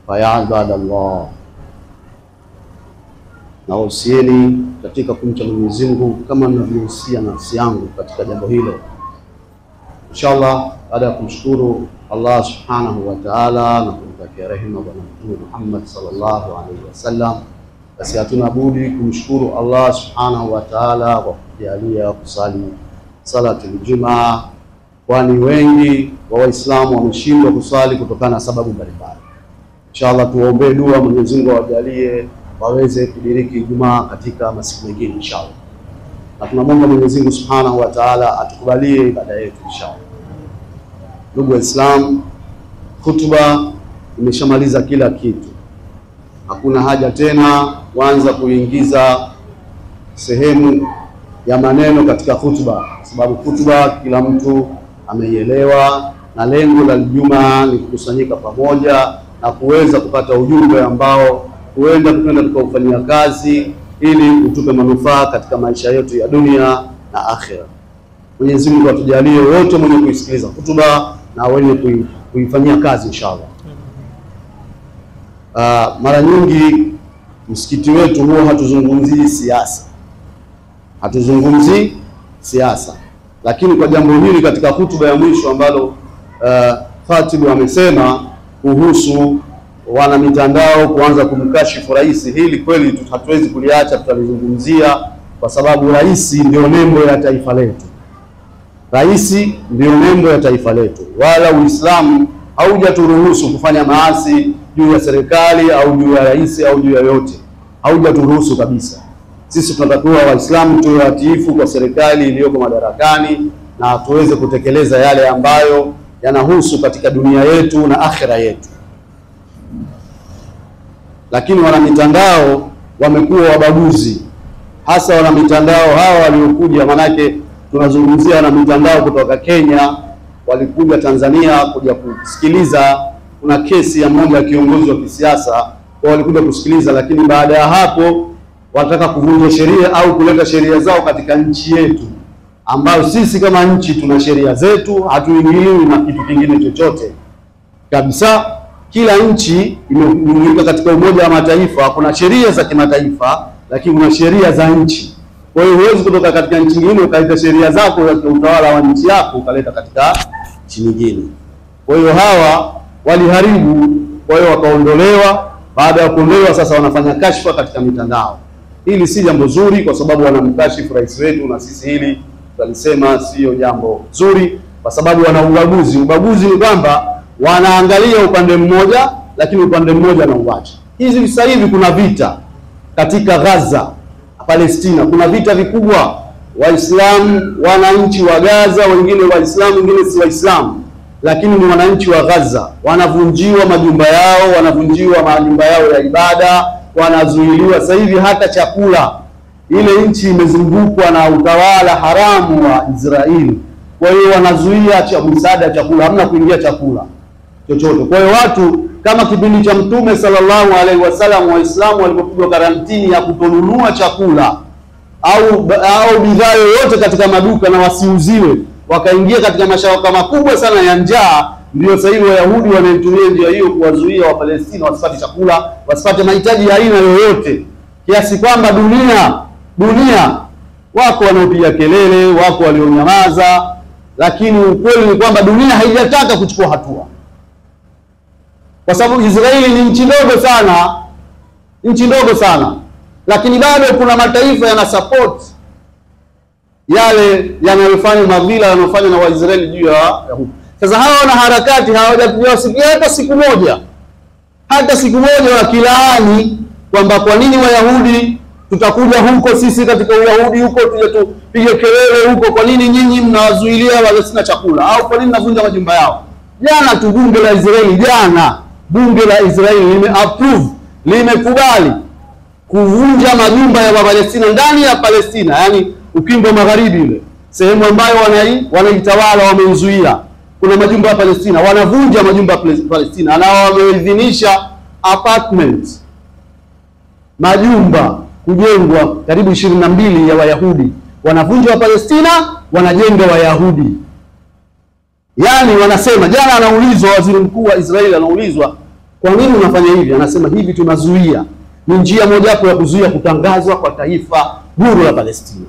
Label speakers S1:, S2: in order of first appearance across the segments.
S1: Faya ibadallah, na usieni katika kumcha Mwenyezi Mungu kama ninavyohusia nafsi yangu katika jambo hilo. Inshallah, baada ya kumshukuru Allah subhanahu wa ta'ala na kumtakia rehema bwana Mtume Muhammad sallallahu alaihi wasallam, basi hatuna budi kumshukuru Allah subhanahu wa ta'ala kwa kujalia kusali salatul Jumaa, kwani wengi wa Waislamu wameshindwa kusali kutokana na sababu mbalimbali. Inshallah tuombe dua Mwenyezi Mungu awajalie waweze kudiriki Ijumaa katika masiku mengine inshallah. Na tunamwomba Mwenyezi Mungu Subhanahu wa Ta'ala atukubalie ibada yetu inshallah. Ndugu Waislamu, hutuba imeshamaliza kila kitu. Hakuna haja tena kuanza kuingiza sehemu ya maneno katika hutuba, sababu hutuba kila mtu ameielewa, na lengo la Ijumaa ni kukusanyika pamoja na kuweza kupata ujumbe ambao huenda tukenda tukaufanyia kazi ili utupe manufaa katika maisha yetu ya dunia na akhera. Mwenyezi Mungu atujalie wote mwenye kuisikiliza hutuba na wenye kuifanyia kazi inshallah. Mara nyingi msikiti wetu huwa hatuzungumzii siasa. Hatuzungumzii siasa. Lakini kwa jambo hili katika hutuba ya mwisho ambalo Khatibu amesema kuhusu wana mitandao kuanza kumkashifu rais, hili kweli hatuwezi kuliacha, tutalizungumzia kwa sababu rais ndio nembo ya taifa letu. Rais ndio nembo ya taifa letu. Wala Uislamu haujaturuhusu kufanya maasi juu ya serikali au juu ya rais au juu ya yote. Haujaturuhusu kabisa. Sisi tunatakiwa Waislamu tuwe watiifu kwa serikali iliyoko madarakani na tuweze kutekeleza yale ambayo yanahusu katika dunia yetu na akhera yetu. Lakini wana mitandao wamekuwa wabaguzi, hasa wana mitandao hawa waliokuja, manake tunazungumzia wana mitandao kutoka Kenya walikuja Tanzania kuja kusikiliza. Kuna kesi ya mmoja kiongozi wa kisiasa, kwa walikuja kusikiliza, lakini baada ya hapo wataka kuvunja sheria au kuleta sheria zao katika nchi yetu, ambayo sisi kama nchi tuna sheria zetu, hatuingiliwi na kitu kingine chochote kabisa. Kila nchi imeungana katika Umoja wa Mataifa, kuna sheria za kimataifa lakini kuna sheria za nchi. Kwa hiyo huwezi kutoka katika nchi nyingine ukaleta sheria zako za utawala wa nchi yako ukaleta katika nchi nyingine. Kwa hiyo hawa waliharibu, kwa hiyo wakaondolewa. Baada ya kuondolewa sasa wanafanya kashfa katika mitandao. Hili si jambo zuri kwa sababu wanamkashifu rais wetu, na sisi hili tunalisema sio jambo zuri kwa sababu wana ubaguzi. Ubaguzi ni kwamba wanaangalia upande mmoja lakini upande mmoja na uacha. Hizi sasa hivi kuna vita katika Gaza, Palestina. Kuna vita vikubwa. Waislamu, wananchi wa Gaza, wengine Waislamu, wengine si Waislamu, lakini ni wananchi wa Gaza. Wanavunjiwa majumba yao, wanavunjiwa majumba yao ya ibada, wanazuiliwa sasa hivi hata chakula. Ile nchi imezungukwa na utawala haramu wa Israeli. Kwa hiyo wanazuia msaada chakula, hamna kuingia chakula chochote. Kwa hiyo watu kama kipindi cha Mtume sallallahu alaihi wasallam, Waislamu walipopigwa karantini ya kutonunua chakula au bidhaa yoyote katika maduka na wasiuziwe, wakaingia katika mashaka makubwa sana ya njaa. Ndio sasa hivi Wayahudi wanaitumia njia hiyo kuwazuia Wapalestina wasipate chakula, wasipate mahitaji ya aina yoyote, kiasi kwamba dunia wako wanaopiga kelele, wako walionyamaza, lakini ukweli ni kwamba dunia haijataka kuchukua hatua. Kwa sababu Israeli ni nchi ndogo sana, lakini bado kuna mataifa yana support yale yanayofanya madhila yanayofanywa na Waisraeli juu ya huko. Sasa hawa wana harakati hawajasikia hata siku moja wakilaani kwamba kwa nini Wayahudi tutakuja huko sisi katika Uyahudi huko tuje tupige kelele huko, kwa nini nyinyi mnawazuilia Palestina chakula, au kwa nini mnavunja majumba yao? Jana tu bunge la Israeli limekubali kuvunja majumba ya Palestina ndani ya Palestina, yani ukingo magharibi ile sehemu ambayo wanaitawala wameizuia. Kuna majumba ya Palestina, wanavunja majumba ya Palestina, na wameidhinisha apartments, majumba kujengwa karibu 22 ya Wayahudi. Wanavunja wa Palestina, wanajenga Wayahudi. Yani wanasema, jana anaulizwa waziri mkuu wa Israeli, anaulizwa kwa nini unafanya hivi? Anasema hivi tunazuia, ni njia moja hapo ya kuzuia kutangazwa kwa taifa huru la Palestina.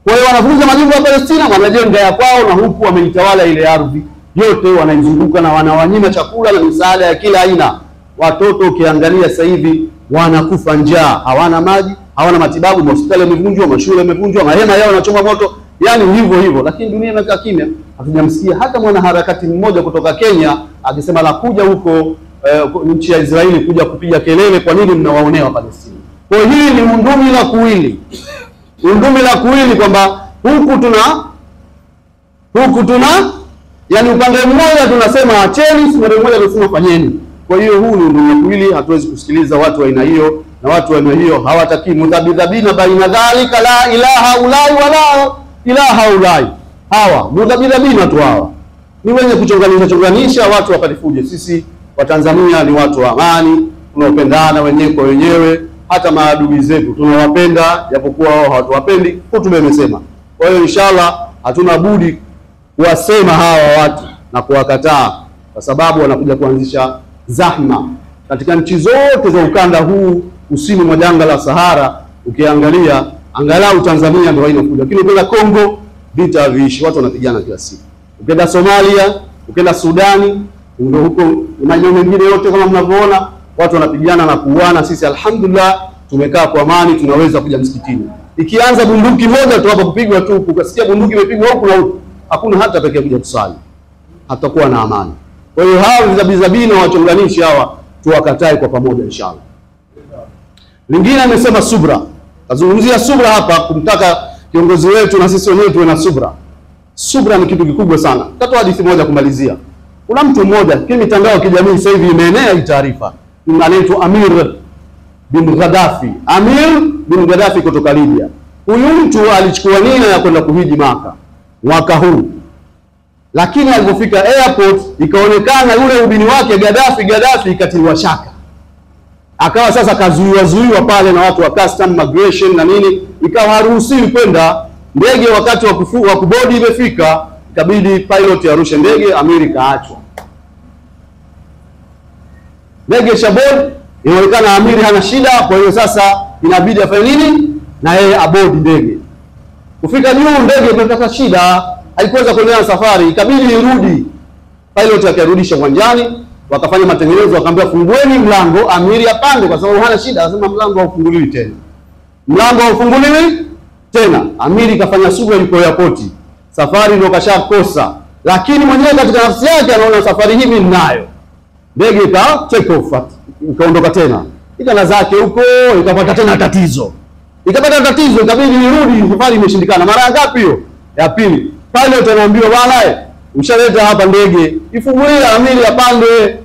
S1: Kwa hiyo wanavunja majumba ya Palestina, wanajenga ya kwao, na huku wameitawala ile ardhi yote, wanaizunguka na wanawanyima chakula na misaada ya kila aina. Watoto ukiangalia sasa hivi wanakufa njaa, hawana maji, hawana matibabu, hospitali yamevunjwa, mashule yamevunjwa, mahema yao yanachoma moto, yani hivyo hivyo. Lakini dunia imekaa kimya. Hatujamsikia hata mwanaharakati mmoja kutoka Kenya akisema la kuja huko nchi ya Israeli kuja kupiga kelele kwa nini mnawaonea Palestina. Kwa hiyo hili ni undumi la kuwili. Undumi la kuwili kwamba huku tuna yani upande mmoja tunasema acheni, upande mmoja tunasema fanyeni. Kwa hiyo huu ni undumi la kuwili, hatuwezi kusikiliza watu wa aina hiyo, na watu wa aina hiyo hawataki mudhabidhabina baina dhalika la ilaha ulai wala ilaha ulai. Hawa mudhabidhabina tu hawa ni wenye kuchonganisha watu wakalifuje. Sisi wa Tanzania ni watu wa amani, tunaopendana wenyewe kwa wenyewe, hata maadui zetu tunawapenda japokuwa wao hawatuwapendi, hutuba imesema. Kwa hiyo inshallah hatuna budi kuwasema hawa watu na kuwakataa, kwa sababu wanakuja kuanzisha zahma katika nchi zote za ukanda huu kusini mwa jangwa la Sahara. Ukiangalia angalau Tanzania ndio inakuja, lakini ukienda Kongo vita viishi, watu wanapigana kila siku. Ukienda Somalia, ukienda Sudani, ndio huko maeneo mengine yote kama mnavyoona watu wanapigana na kuuana. Sisi alhamdulillah tumekaa kwa amani, tunaweza kuja msikitini. Ikianza bunduki moja tu hapa kupigwa tu, ukasikia bunduki imepigwa huku na huku, hakuna hata pekee kuja kusali, hatakuwa na amani. Kwa hiyo hao vizabizabina wachonganishi hawa tuwakatae kwa pamoja inshallah. Lingine amesema subra. Kazungumzia subra hapa, kumtaka kiongozi wetu na sisi wenyewe tuwe na subra. Subra ni kitu kikubwa sana. Tatoa hadithi moja kumalizia. Kuna mtu mmoja kwa mitandao ya kijamii sasa hivi imeenea hii taarifa, anaitwa Amir bin Gaddafi. Amir bin Gaddafi kutoka Libya. Huyu mtu alichukua nia ya kwenda kuhiji Maka mwaka huu, lakini alipofika airport ikaonekana yule ubini wake Gaddafi ikatiliwa shaka. Akawa sasa kazuiwa pale na watu wa custom migration na nini, ikawa haruhusiwi kwenda ndege. Wakati wa kubodi imefika, ikabidi pilot arushe ndege, Amir kaachwa. Ndege shabod, inaonekana Amir hana shida, kwa hiyo sasa inabidi afanye nini? Na yeye abodi ndege. Kufika juu ndege imepata shida, haikuweza kuendelea na safari, ikabidi irudi. Pilot akarudisha uwanjani, wakafanya matengenezo, wakaambia fungueni mlango, Amir apande kwa sababu hana shida. Akasema mlango haufunguliwi tena. Mlango haufunguliwi tena. Amir kafanya subra, yuko airport. Safari ndio kashakosa. Lakini mwenyewe katika nafsi yake anaona safari hii ninayo. Ndege ika take off, ikaondoka tena. Ikana zake huko, ikapata tena tatizo. Ikabidi irudi, safari imeshindikana. Mara ngapi hiyo? Ya pili. Pilot anaambiwa bwana, ushaleta hapa ndege, ifungulie Amir apande.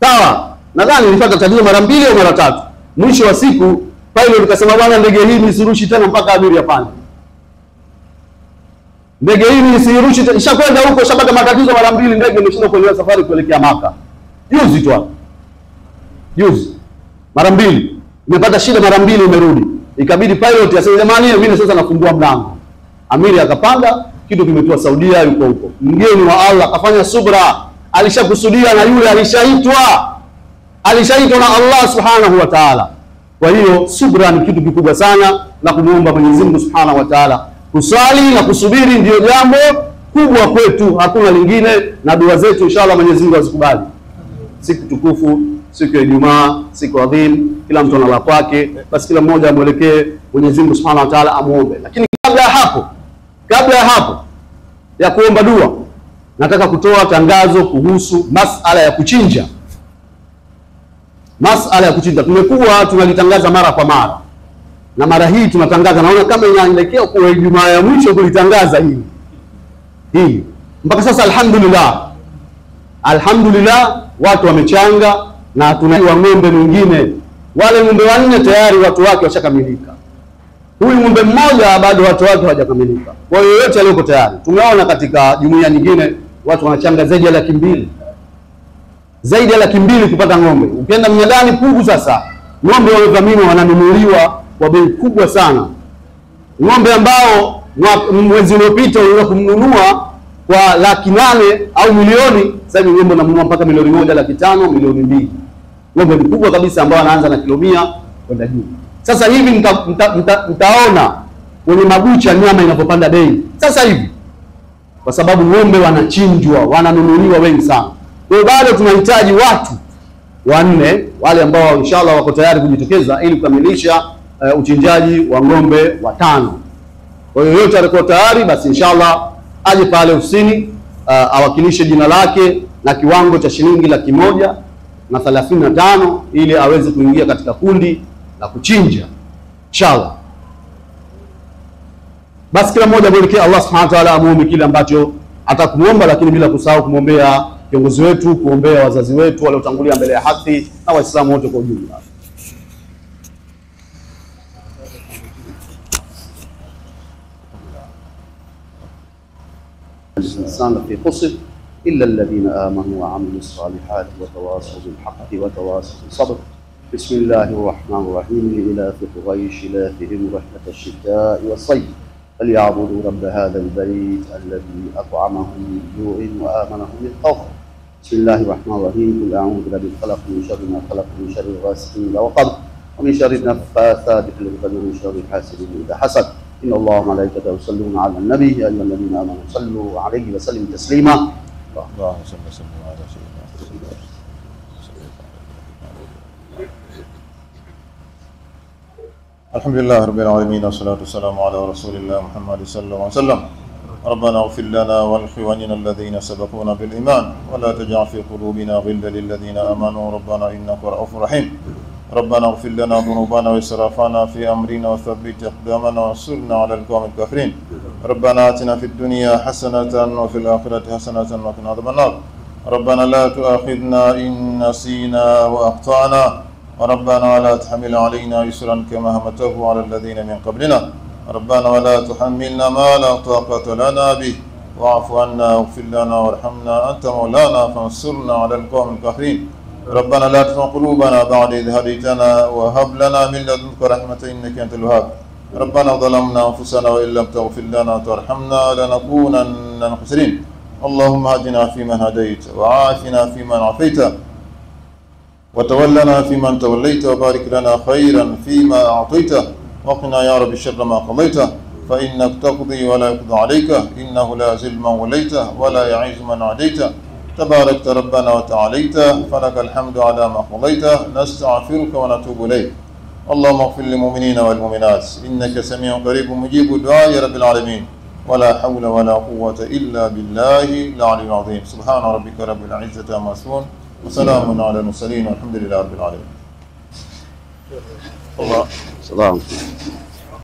S1: Sawa. Nadhani nilipata tatizo mara 2 au mara 3. Mwisho wa siku pilot akasema bwana, ndege hii nisirushi tena mpaka Amir apande. Ndege hii nisirushi tena, ishakwenda huko, shapata matatizo mara 2, ndege imeshindwa kuendelea safari kuelekea Maka. Juzi tu hapo. Juzi. Mara 2. Imepata shida mara 2, imerudi. Ikabidi pilot aseme jamani, mimi sasa nafungua mlango. Amir akapanda, kitu kimetua Saudia, yuko huko. Mgeni wa Allah akafanya subra, alishakusudia na yule alishaitwa na Allah subhanahu wa ta'ala. Kwa hiyo subra ni kitu kikubwa sana, na kumuomba Mwenyezi Mungu subhanahu wa ta'ala. Kusali na kusubiri ndio jambo kubwa kwetu, hakuna lingine, na dua zetu inshallah Mwenyezi Mungu azikubali. Siku tukufu, siku ya Ijumaa, siku adhim, kila mtu ana la kwake, basi kila mmoja amuelekee Mwenyezi Mungu subhanahu wa ta'ala amuombe. Lakini kabla ya hapo ya kuomba dua, nataka kutoa tangazo kuhusu masala ya kuchinja. Masala ya kuchinja tumekuwa tunalitangaza mara kwa mara, na mara hii tunatangaza, naona kama inaelekea kwa Ijumaa ya mwisho kulitangaza hii. Mpaka sasa alhamdulillah watu wamechanga, na tunaiwa ng'ombe mwingine. Wale ng'ombe 4 tayari watu wake washakamilika. Huyu ng'ombe mmoja bado watu wake hawajakamilika. Kwa hiyo yote yaliyoko tayari. Tumeona katika jumuiya nyingine watu wanachanga zaidi ya 200,000. Zaidi ya 200,000 kupata ng'ombe. Ukienda Mnyadani Pugu sasa ng'ombe wamedhaminiwa wananunuliwa kwa bei kubwa sana. Ng'ombe ambao mwezi uliopita unaweza kumnunua kwa 800,000 au milioni, sasa hivi ng'ombe unamnunua mpaka milioni 1, 500,000, milioni 2. Ng'ombe mkubwa kabisa ambao anaanza na kilo 100 kwenda juu. Sasa hivi mtaona kwenye mabucha nyama inapopanda bei sasa hivi, kwa sababu ng'ombe wanachinjwa, wananunuliwa wengi sana. Kwa hiyo bado tunahitaji watu 4 wale ambao inshallah wako tayari kujitokeza ili kukamilisha uchinjaji wa ng'ombe 5. Kwa hiyo yote alikuwa tayari, basi inshallah aje pale ofisini awakilishe jina lake na kiwango cha shilingi 135 ili aweze kuingia katika kundi la kuchinja inshallah. Basi kila mmoja mwelekea Allah Subhanahu wa ta'ala amuombe kile ambacho atakumuomba, lakini bila kusahau kumwombea kiongozi wetu, kuombea wazazi wetu waliotangulia mbele ya haki na Waislamu wote kwa ujumla. الإنسان في خسر إلا الذين آمنوا وعملوا الصالحات وتواصوا بالحق وتواصوا بالصبر. بسم الله الرحمن الرحيم. لإلاف قريش إلافهم رحلة الشتاء والصيف فليعبدوا رب هذا البيت الذي أطعمهم من جوع وآمنهم من خوف. بسم الله الرحمن الرحيم. قل أعوذ برب الفلق من شر ما خلق من شر غاسق إذا وقب ومن شر النفاثات في العقد ومن شر حاسد إذا حسد. إن الله وملائكته يصلون على النبي يا أيها الذين آمنوا صلوا عليه وسلموا تسليما.
S2: اللهم صل وسلم على سيدنا محمد. الحمد لله رب العالمين والصلاة والسلام على رسول الله محمد صلى الله عليه وسلم. ربنا اغفر لنا ولإخواننا الذين سبقونا بالإيمان ولا تجعل في قلوبنا غلا للذين آمنوا ربنا إنك رؤوف رحيم. ربنا اغفر لنا ذنوبنا وإسرافنا في أمرنا وثبت أقدامنا وانصرنا على القوم الكافرين. ربنا آتنا في الدنيا حسنة وفي الآخرة حسنة وقنا عذاب النار. ربنا لا تؤاخذنا إن نسينا وأخطأنا. ربنا ولا تحمل علينا يسرا كما حملته على الذين من قبلنا. ربنا ولا تحملنا ما لا طاقة لنا به واعف عنا واغفر لنا وارحمنا أنت مولانا فانصرنا على القوم الكافرين. ربنا لا تزغ قلوبنا بعد إذ هديتنا وهب لنا من لدنك رحمة إنك أنت الوهاب. ربنا ظلمنا أنفسنا وإن لم تغفر لنا وترحمنا لنكونن من الخاسرين. اللهم اهدنا فيمن هديت وعافنا فيمن عافيت وتولنا فيمن توليت وبارك لنا خيرا فيما أعطيت وقنا يا رب شر ما قضيت فإنك تقضي ولا يقضى عليك إنه لا يذل من وليت ولا يعز من عاديت تباركت ربنا وتعاليت فلك الحمد على ما قضيت نستغفرك ونتوب إليك. اللهم اغفر للمؤمنين والمؤمنات إنك سميع قريب مجيب الدعاء يا رب العالمين. ولا حول ولا قوة إلا بالله العلي العظيم. سبحان ربك رب العزة عما يصفون وسلام على المرسلين والحمد لله رب العالمين. الله.